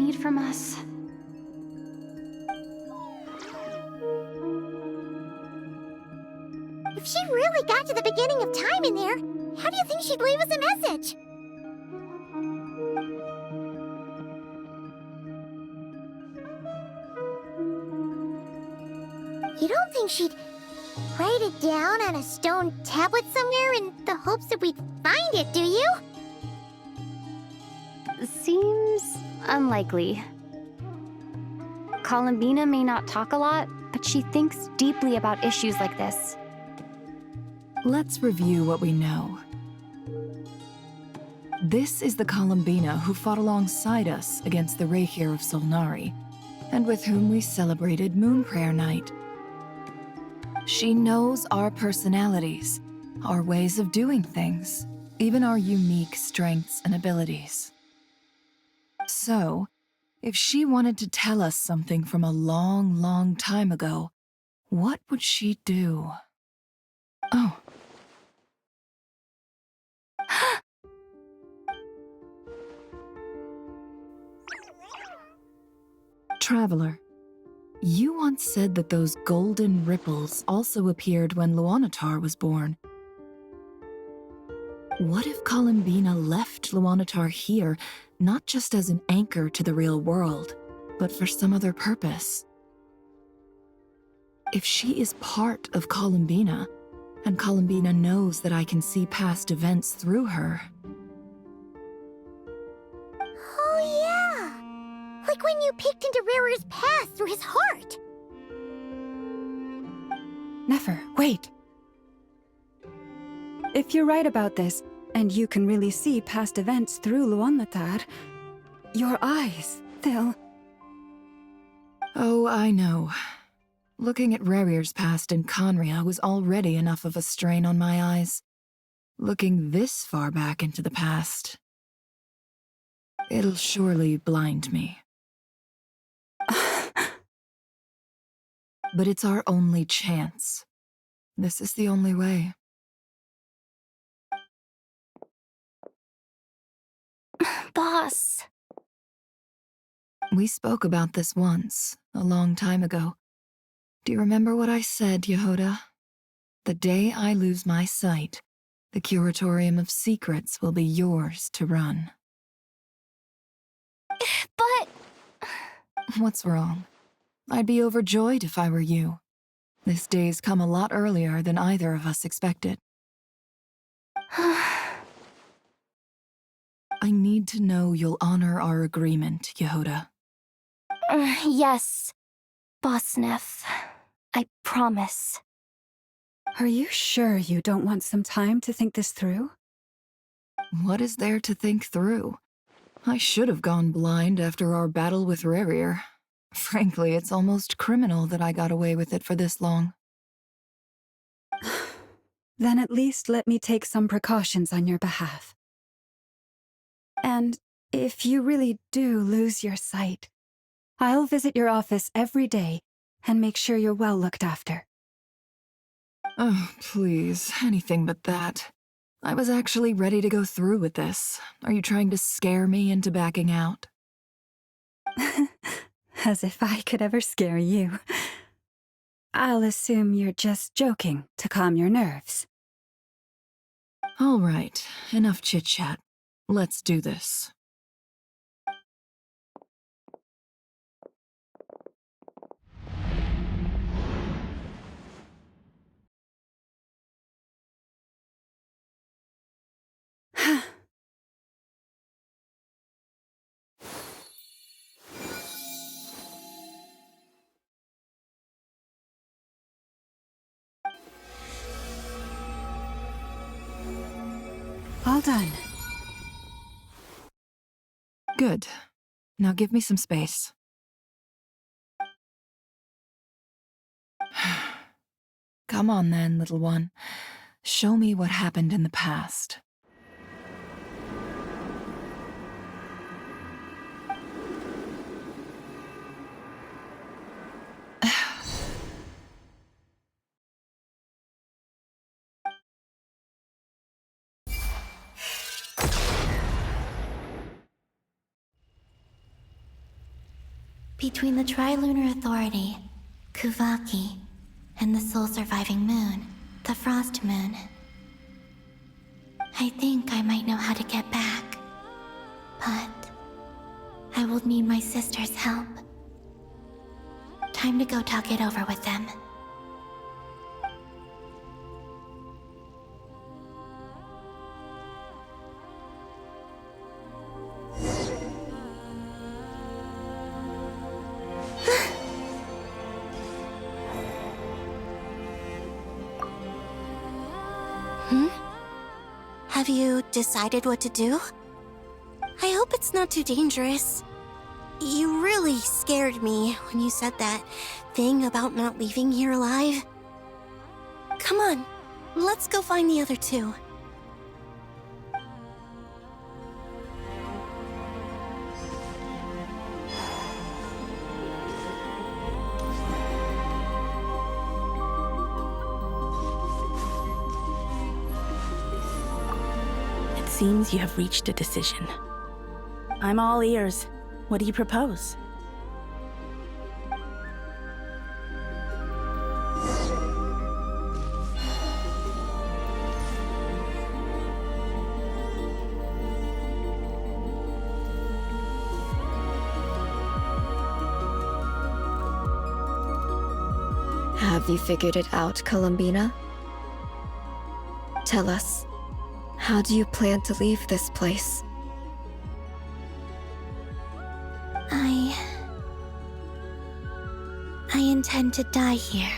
need from us? If she really got to the beginning of time in there, how do you think she'd leave us a message? You don't think she'd write it down on a stone tablet somewhere in the hopes that we'd find it, do you? Seems unlikely. Columbina may not talk a lot, but she thinks deeply about issues like this. Let's review what we know. This is the Columbina who fought alongside us against the Reikir of Solnari, and with whom we celebrated Moon Prayer Night. She knows our personalities, our ways of doing things, even our unique strengths and abilities. So, if she wanted to tell us something from a long, long time ago, what would she do? Oh. Traveler, you once said that those golden ripples also appeared when Luanatar was born. What if Columbina left Luanatar here, not just as an anchor to the real world, but for some other purpose? If she is part of Columbina, and Columbina knows that I can see past events through her... Oh yeah! Like when you peeked into Rare's past through his heart! Nefer, wait! If you're right about this, and you can really see past events through Luanatar, your eyes, they'll... Oh, I know. Looking at Rare's past in Conria was already enough of a strain on my eyes. Looking this far back into the past... it'll surely blind me. But it's our only chance. This is the only way. Boss. We spoke about this once, a long time ago. Do you remember what I said, Yehoda? The day I lose my sight, the Curatorium of Secrets will be yours to run. But... What's wrong? I'd be overjoyed if I were you. This day's come a lot earlier than either of us expected. I need to know you'll honor our agreement, Yehoda. Yes, Boss Neff. I promise. Are you sure you don't want some time to think this through? What is there to think through? I should have gone blind after our battle with Rarier. Frankly, it's almost criminal that I got away with it for this long. Then at least let me take some precautions on your behalf. And if you really do lose your sight, I'll visit your office every day and make sure you're well looked after. Oh, please, anything but that. I was actually ready to go through with this. Are you trying to scare me into backing out? As if I could ever scare you. I'll assume you're just joking to calm your nerves. All right, enough chit-chat. Let's do this. All done. Good. Now give me some space. Come on then, little one. Show me what happened in the past. Between the Trilunar Authority, Kuvaki, and the soul-surviving moon, the Frost Moon. I think I might know how to get back, but I will need my sister's help. Time to go talk it over with them. Have you decided what to do? I hope it's not too dangerous. You really scared me when you said that thing about not leaving here alive. Come on, let's go find the other two. It seems you have reached a decision. I'm all ears. What do you propose? Have you figured it out, Columbina? Tell us, how do you plan to leave this place? I intend to die here,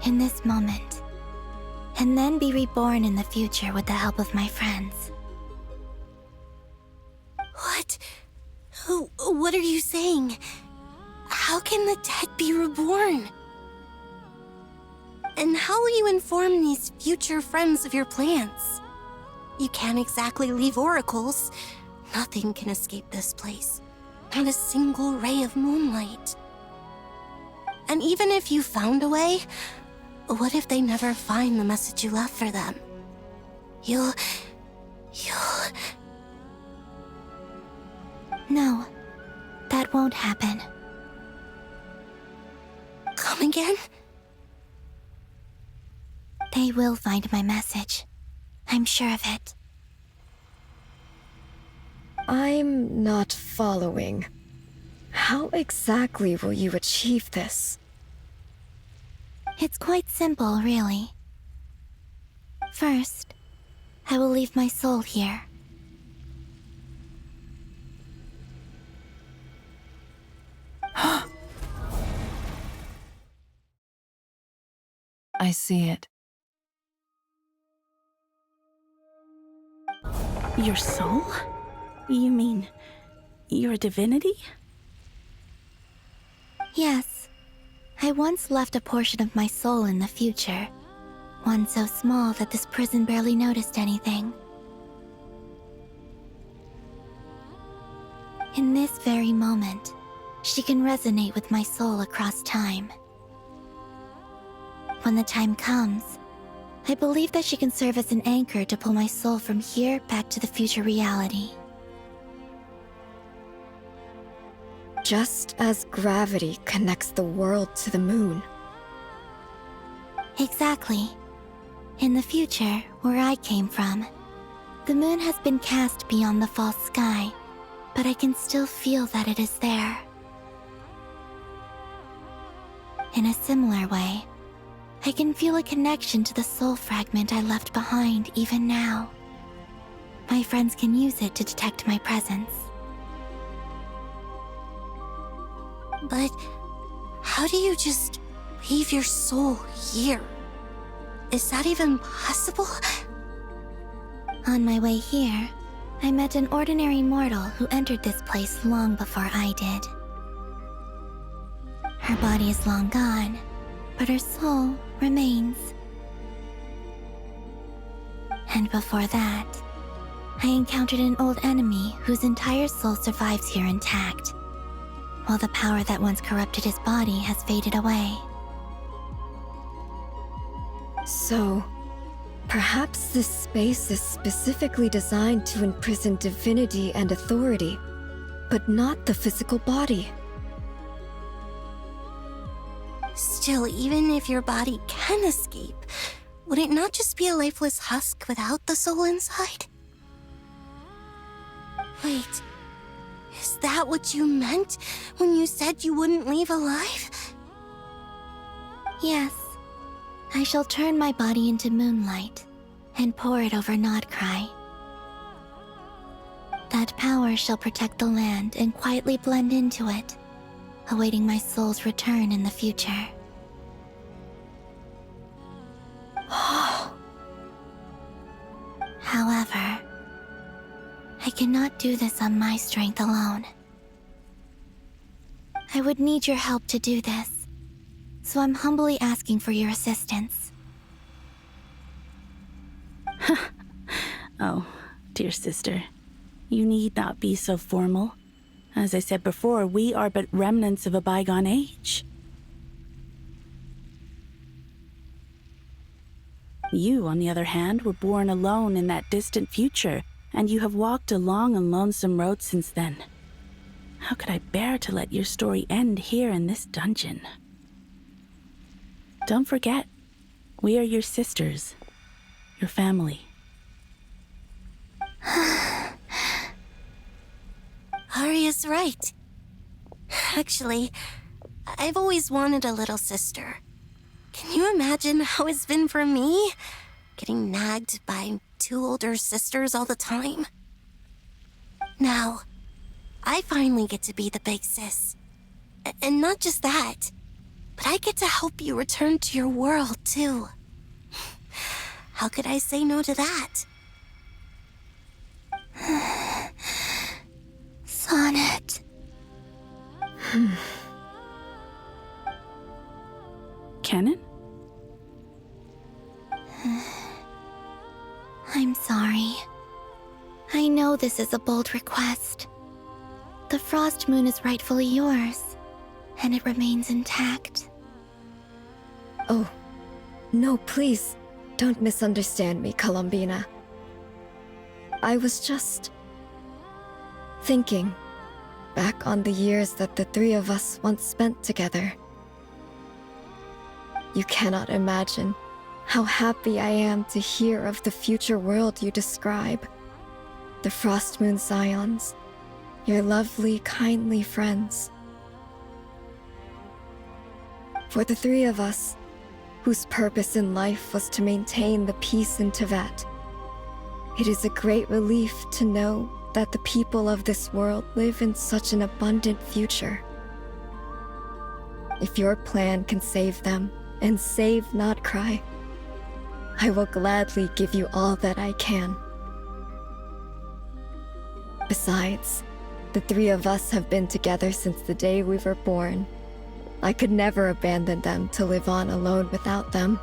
in this moment, and then be reborn in the future with the help of my friends. What? What are you saying? How can the dead be reborn? And how will you inform these future friends of your plans? You can't exactly leave oracles. Nothing can escape this place. Not a single ray of moonlight. And even if you found a way, what if they never find the message you left for them? You'll... No, that won't happen. Come again? They will find my message. I'm sure of it. I'm not following. How exactly will you achieve this? It's quite simple, really. First, I will leave my soul here. I see it. Your soul? You mean, you're a divinity? Yes. I once left a portion of my soul in the future. One so small that this prison barely noticed anything. In this very moment, she can resonate with my soul across time. When the time comes, I believe that she can serve as an anchor to pull my soul from here back to the future reality. Just as gravity connects the world to the moon. Exactly. In the future, where I came from, the moon has been cast beyond the false sky, but I can still feel that it is there. In a similar way, I can feel a connection to the soul fragment I left behind even now. My friends can use it to detect my presence. But how do you just leave your soul here? Is that even possible? On my way here, I met an ordinary mortal who entered this place long before I did. Her body is long gone, but her soul remains. And before that, I encountered an old enemy whose entire soul survives here intact, while the power that once corrupted his body has faded away. So, perhaps this space is specifically designed to imprison divinity and authority, but not the physical body. Still, even if your body can escape, would it not just be a lifeless husk without the soul inside? Wait, is that what you meant when you said you wouldn't leave alive? Yes. I shall turn my body into moonlight and pour it over Nodcry. That power shall protect the land and quietly blend into it, awaiting my soul's return in the future. However, I cannot do this on my strength alone. I would need your help to do this, so I'm humbly asking for your assistance. Oh, dear sister, you need not be so formal. As I said before, we are but remnants of a bygone age. You, on the other hand, were born alone in that distant future, and you have walked a long and lonesome road since then. How could I bear to let your story end here in this dungeon? Don't forget, we are your sisters, your family. Arya's right. Actually, I've always wanted a little sister. Can you imagine how it's been for me? Getting nagged by 2 older sisters all the time. Now, I finally get to be the big sis. And not just that, but I get to help you return to your world, too. How could I say no to that? Sonnet. Canon? I'm sorry. I know this is a bold request. The Frost Moon is rightfully yours, and it remains intact. Oh, no, please, don't misunderstand me, Columbina. I was just thinking back on the years that the 3 of us once spent together. You cannot imagine how happy I am to hear of the future world you describe. The Frost Moon Scions, your lovely, kindly friends. For the 3 of us, whose purpose in life was to maintain the peace in Teyvat, it is a great relief to know that the people of this world live in such an abundant future. If your plan can save them and save Nodcry, I will gladly give you all that I can. Besides, the 3 of us have been together since the day we were born. I could never abandon them to live on alone without them.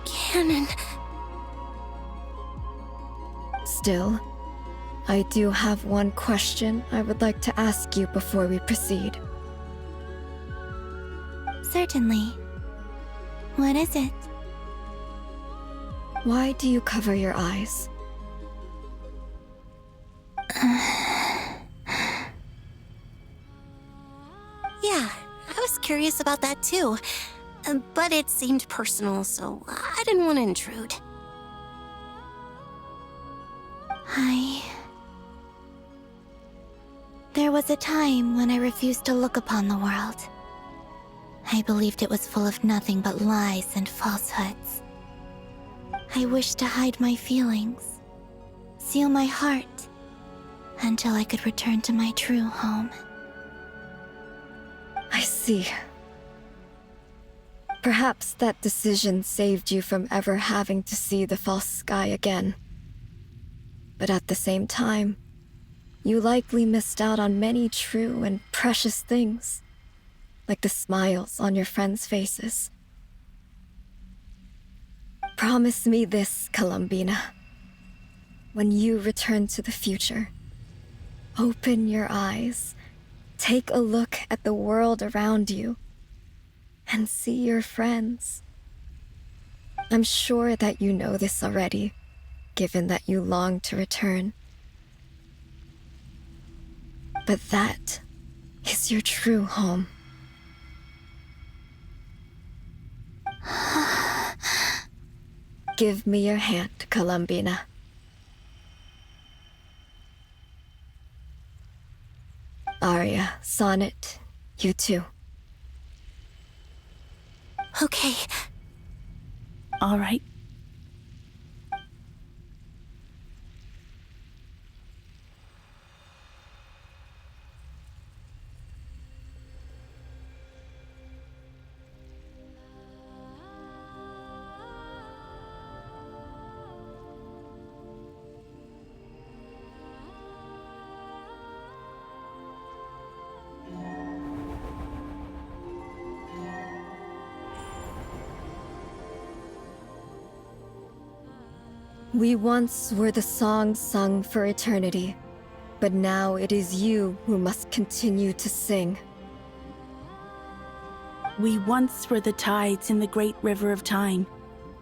Canon. Still, I do have one question I would like to ask you before we proceed. Certainly. What is it? Why do you cover your eyes? Yeah, I was curious about that too. But it seemed personal, so I didn't want to intrude. There was a time when I refused to look upon the world. I believed it was full of nothing but lies and falsehoods. I wished to hide my feelings, seal my heart, until I could return to my true home. I see. Perhaps that decision saved you from ever having to see the false sky again. But at the same time, you likely missed out on many true and precious things, like the smiles on your friends' faces. Promise me this, Columbina. When you return to the future, open your eyes, take a look at the world around you, and see your friends. I'm sure that you know this already, given that you long to return. But that is your true home. Give me your hand, Columbina. Arya, Sonnet, you too. Okay. All right. We once were the song sung for eternity, but now it is you who must continue to sing. We once were the tides in the great river of time,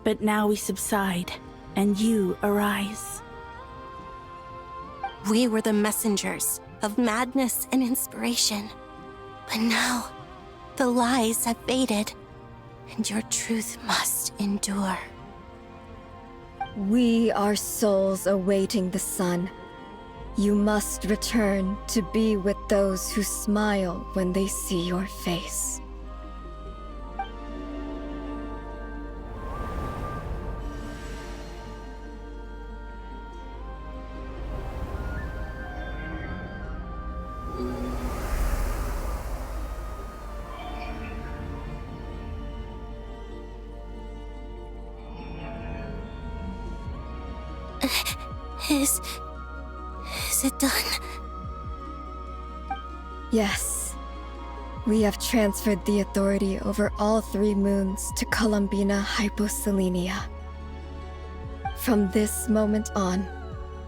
but now we subside, and you arise. We were the messengers of madness and inspiration. But now, the lies have faded, and your truth must endure. We are souls awaiting the sun. You must return to be with those who smile when they see your face. Is it done? Yes. We have transferred the authority over all 3 moons to Columbina Hyposelenia. From this moment on,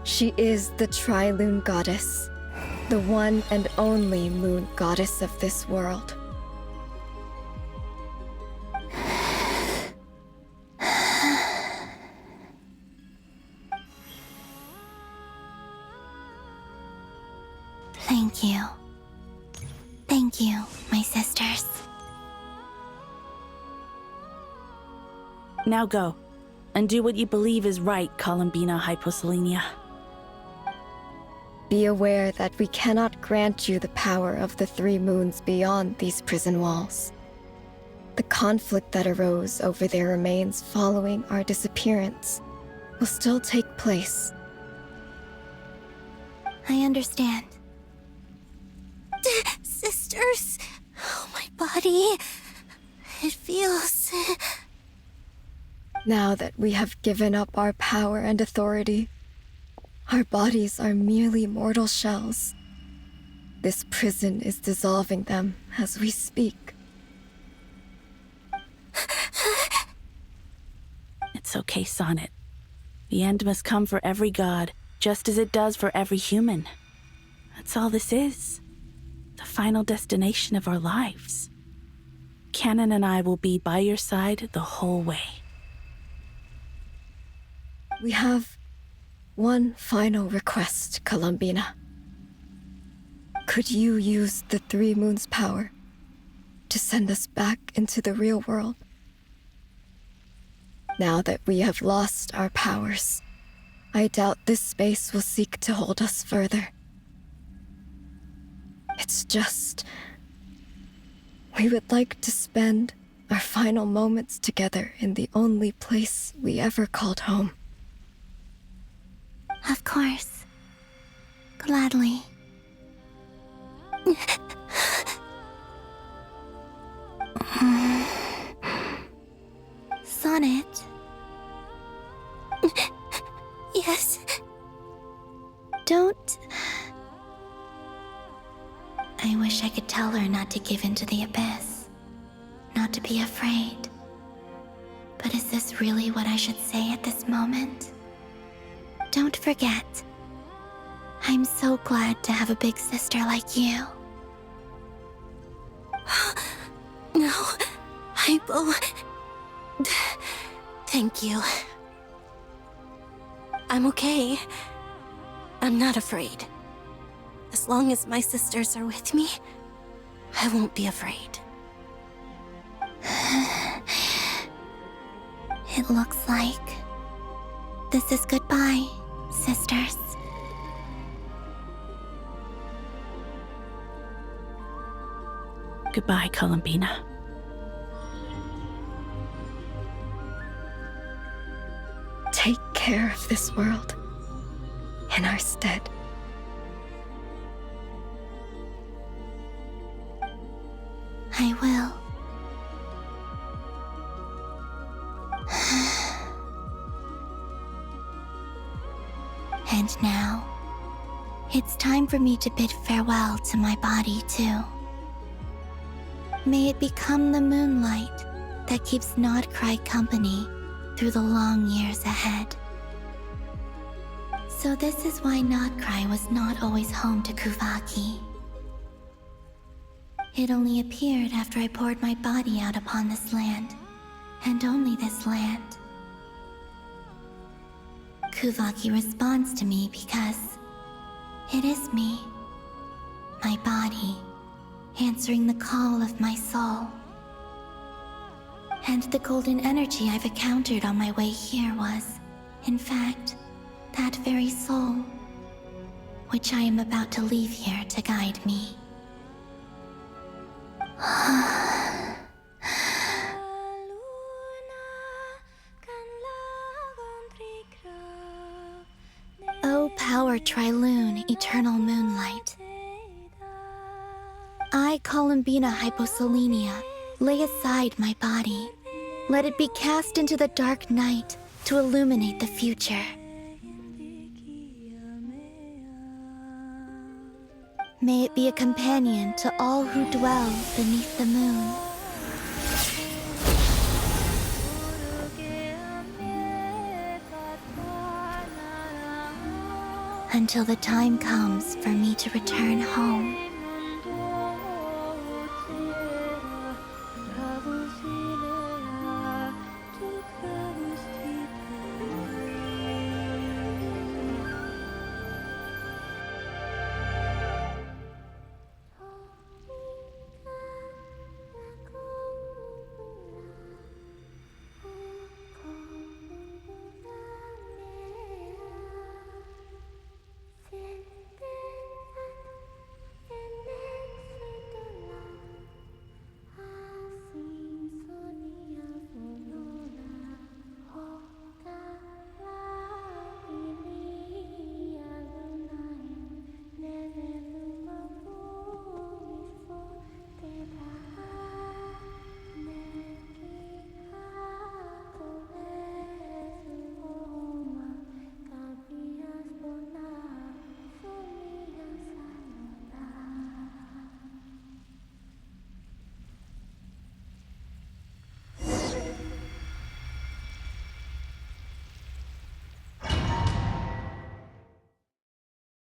she is the Tri-Lune Goddess, the one and only moon goddess of this world. Thank you. Thank you, my sisters. Now go, and do what you believe is right, Columbina Hyposelenia. Be aware that we cannot grant you the power of the 3 moons beyond these prison walls. The conflict that arose over their remains following our disappearance will still take place. I understand. Sisters, oh, my body. It feels... Now that we have given up our power and authority, our bodies are merely mortal shells. This prison is dissolving them as we speak. It's okay, Sonnet. The end must come for every god, just as it does for every human. That's all this is. The final destination of our lives. Canon and I will be by your side the whole way. We have one final request, Columbina. Could you use the 3 moons' power to send us back into the real world? Now that we have lost our powers, I doubt this space will seek to hold us further. It's just... we would like to spend our final moments together in the only place we ever called home. Of course. Gladly. Sonnet. Yes. Don't... I wish I could tell her not to give in to the abyss. Not to be afraid. But is this really what I should say at this moment? Don't forget. I'm so glad to have a big sister like you. No, Hypo. Thank you. I'm okay. I'm not afraid. As long as my sisters are with me, I won't be afraid. It looks like this is goodbye, sisters. Goodbye, Columbina. Take care of this world in our stead. I will. And now, it's time for me to bid farewell to my body, too. May it become the moonlight that keeps Nodcry company through the long years ahead. So this is why Nodcry was not always home to Kuvaki. It only appeared after I poured my body out upon this land, and only this land. Kuvaki responds to me because it is me, my body, answering the call of my soul. And the golden energy I've encountered on my way here was, in fact, that very soul, which I am about to leave here to guide me. O power Trilune, eternal moonlight. I, Columbina Hyposelenia, lay aside my body. Let it be cast into the dark night to illuminate the future. May it be a companion to all who dwell beneath the moon. Until the time comes for me to return home.